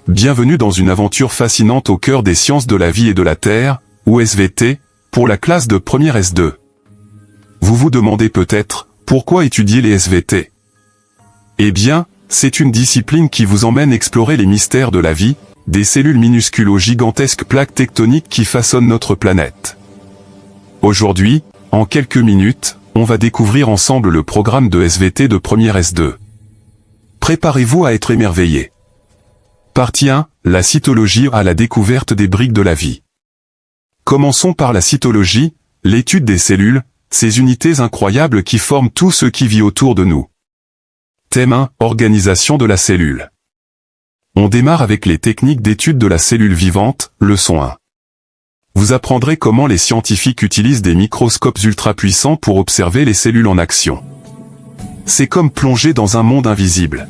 bienvenue dans une aventure fascinante au cœur des sciences de la vie et de la Terre, ou SVT, pour la classe de première S2. Vous vous demandez peut-être, pourquoi étudier les SVT? Eh bien, c'est une discipline qui vous emmène explorer les mystères de la vie, des cellules minuscules aux gigantesques plaques tectoniques qui façonnent notre planète. Aujourd'hui, en quelques minutes, on va découvrir ensemble le programme de SVT de première S2. Préparez-vous à être émerveillés. Partie 1, la cytologie à la découverte des briques de la vie. Commençons par la cytologie, l'étude des cellules, ces unités incroyables qui forment tout ce qui vit autour de nous. Thème 1, organisation de la cellule. On démarre avec les techniques d'étude de la cellule vivante, leçon 1. Vous apprendrez comment les scientifiques utilisent des microscopes ultra puissants pour observer les cellules en action. C'est comme plonger dans un monde invisible.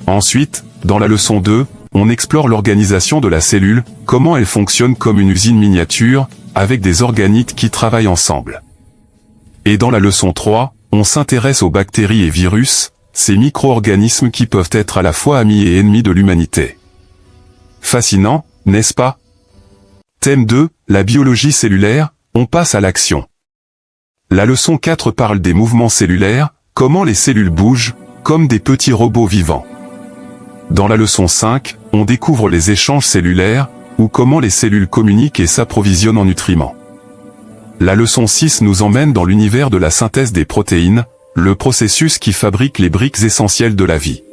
Ensuite, dans la leçon 2, on explore l'organisation de la cellule, comment elle fonctionne comme une usine miniature, avec des organites qui travaillent ensemble. Et dans la leçon 3, on s'intéresse aux bactéries et virus, ces micro-organismes qui peuvent être à la fois amis et ennemis de l'humanité. Fascinant, n'est-ce pas? Thème 2, la biologie cellulaire, on passe à l'action. La leçon 4 parle des mouvements cellulaires, comment les cellules bougent, comme des petits robots vivants. Dans la leçon 5, on découvre les échanges cellulaires, ou comment les cellules communiquent et s'approvisionnent en nutriments. La leçon 6 nous emmène dans l'univers de la synthèse des protéines, le processus qui fabrique les briques essentielles de la vie.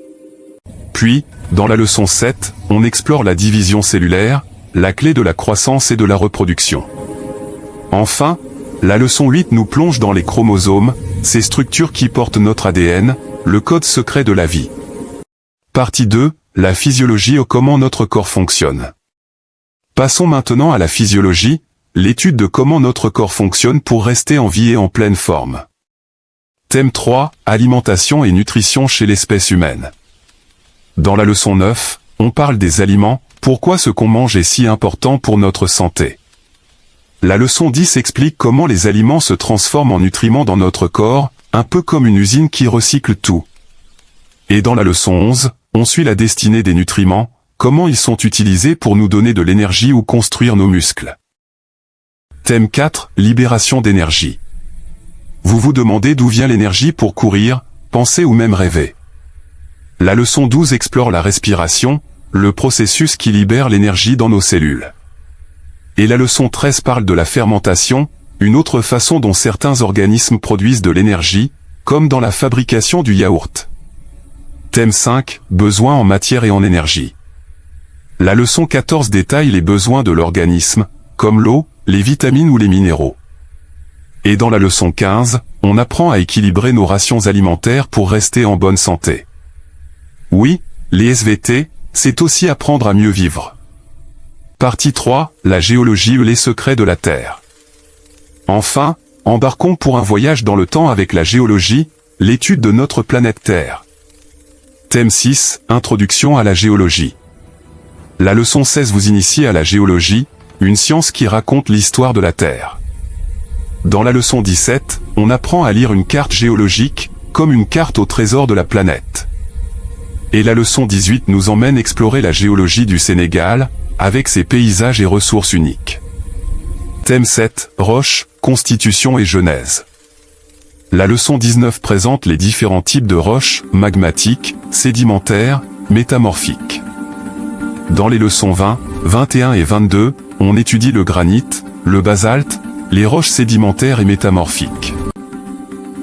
Puis, dans la leçon 7, on explore la division cellulaire, la clé de la croissance et de la reproduction. Enfin, la leçon 8 nous plonge dans les chromosomes, ces structures qui portent notre ADN, le code secret de la vie. Partie 2, la physiologie ou comment notre corps fonctionne. Passons maintenant à la physiologie, l'étude de comment notre corps fonctionne pour rester en vie et en pleine forme. Thème 3, alimentation et nutrition chez l'espèce humaine. Dans la leçon 9, on parle des aliments, pourquoi ce qu'on mange est si important pour notre santé. La leçon 10 explique comment les aliments se transforment en nutriments dans notre corps, un peu comme une usine qui recycle tout. Et dans la leçon 11, on suit la destinée des nutriments, comment ils sont utilisés pour nous donner de l'énergie ou construire nos muscles. Thème 4, libération d'énergie. Vous vous demandez d'où vient l'énergie pour courir, penser ou même rêver. La leçon 12 explore la respiration, le processus qui libère l'énergie dans nos cellules. Et la leçon 13 parle de la fermentation, une autre façon dont certains organismes produisent de l'énergie, comme dans la fabrication du yaourt. Thème 5, besoins en matière et en énergie. La leçon 14 détaille les besoins de l'organisme, comme l'eau, les vitamines ou les minéraux. Et dans la leçon 15, on apprend à équilibrer nos rations alimentaires pour rester en bonne santé. Oui, les SVT, c'est aussi apprendre à mieux vivre. Partie 3, la géologie ou les secrets de la Terre. Enfin, embarquons pour un voyage dans le temps avec la géologie, l'étude de notre planète Terre. Thème 6, introduction à la géologie. La leçon 16 vous initie à la géologie, une science qui raconte l'histoire de la Terre. Dans la leçon 17, on apprend à lire une carte géologique, comme une carte au trésor de la planète. Et la leçon 18 nous emmène explorer la géologie du Sénégal, avec ses paysages et ressources uniques. Thème 7, roches, constitution et genèse. La leçon 19 présente les différents types de roches, magmatiques, sédimentaires, métamorphiques. Dans les leçons 20, 21 et 22, on étudie le granit, le basalte, les roches sédimentaires et métamorphiques.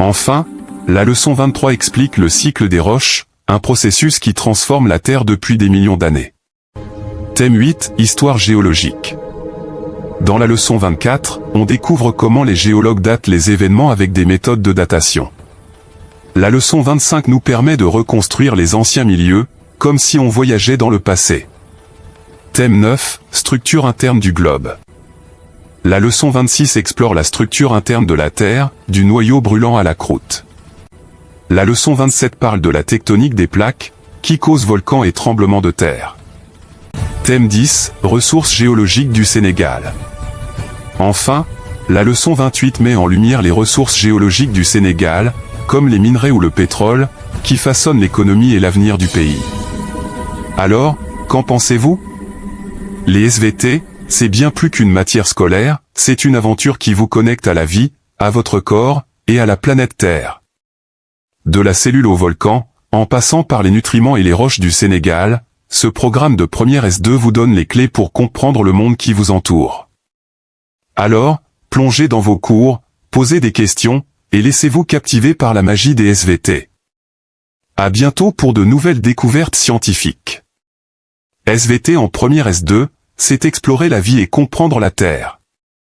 Enfin, la leçon 23 explique le cycle des roches, un processus qui transforme la Terre depuis des millions d'années. Thème 8, histoire géologique. Dans la leçon 24, on découvre comment les géologues datent les événements avec des méthodes de datation. La leçon 25 nous permet de reconstruire les anciens milieux, comme si on voyageait dans le passé. Thème 9, structure interne du globe. La leçon 26 explore la structure interne de la Terre, du noyau brûlant à la croûte. La leçon 27 parle de la tectonique des plaques, qui cause volcans et tremblements de terre. Thème 10, ressources géologiques du Sénégal. Enfin, la leçon 28 met en lumière les ressources géologiques du Sénégal, comme les minerais ou le pétrole, qui façonnent l'économie et l'avenir du pays. Alors, Qu'en pensez-vous? Les SVT, c'est bien plus qu'une matière scolaire, c'est une aventure qui vous connecte à la vie, à votre corps, et à la planète Terre. De la cellule au volcan, en passant par les nutriments et les roches du Sénégal, ce programme de première S2 vous donne les clés pour comprendre le monde qui vous entoure. Alors, plongez dans vos cours, posez des questions, et laissez-vous captiver par la magie des SVT. À bientôt pour de nouvelles découvertes scientifiques. SVT en première S2, c'est explorer la vie et comprendre la Terre.